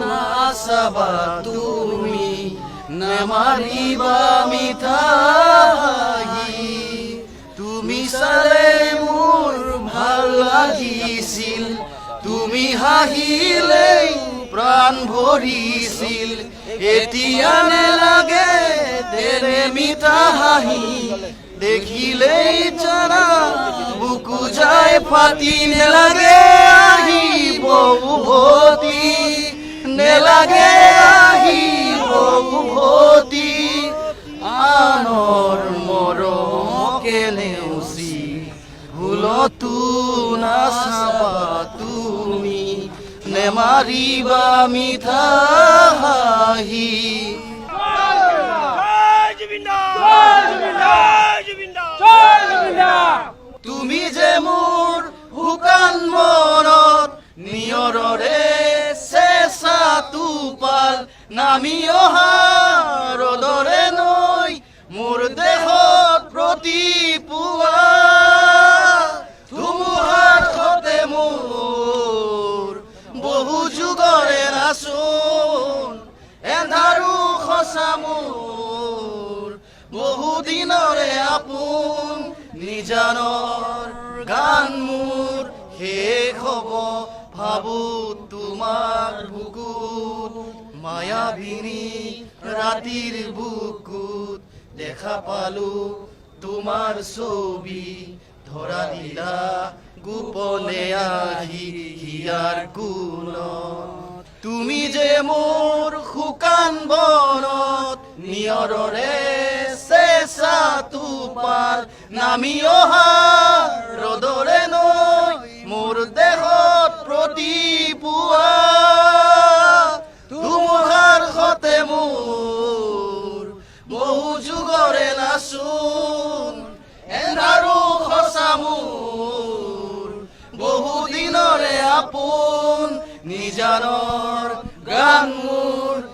নাচাবা তুমি নামাৰিবা মিঠা হাঁহি তুমি চালে মোৰ ভাল লাগিছিল তুমি হাঁহিলেই প্ৰাণ ভৰিছিল এতিয়া নেলাগে তেনে মিঠা হাঁহি দেখিলেই জানা বুকু যায় ফাটি নেলাগে আহিব উভতি নেলাগে আহিব উভতি আনৰ মৰমকে নেওচি ভুলতো নাচাবা তুমি নেমাৰিবা মিঠা হাঁহি তুমি যে মোৰ শুকান মনত নিয়ৰৰে চেঁচা টোপাল নামি অহা ৰ'দৰে নৈ মোৰ দেহত প্ৰতিপুৱা ধুমুহাৰ সতে মোৰ বহু যুগৰে নাচোন এন্ধাৰো সঁচা মোৰ বহু দিনৰে আপোন নিজানৰ গান মোৰ শেষ হ'ব ভাবো তোমাক বুকুত মায়াবিনী ৰাতিৰ বুকুত দেখা পালো তোমাৰ ছবি ধৰা দিলা গোপনে আহি হিয়াৰ কোণত তুমি যে মোৰ শুকান বনত নিয়ৰৰে চেঁচা টোপাল নামি অহা ৰ'দৰে নৈ মোৰ দেহত প্ৰতিপুৱা ধুমুহাৰ সতে মোৰ বহু যুগৰে নাচোন এন্ধাৰো সঁচা মোৰ বহু দিনৰে আপোন নিজানৰ গান মোৰ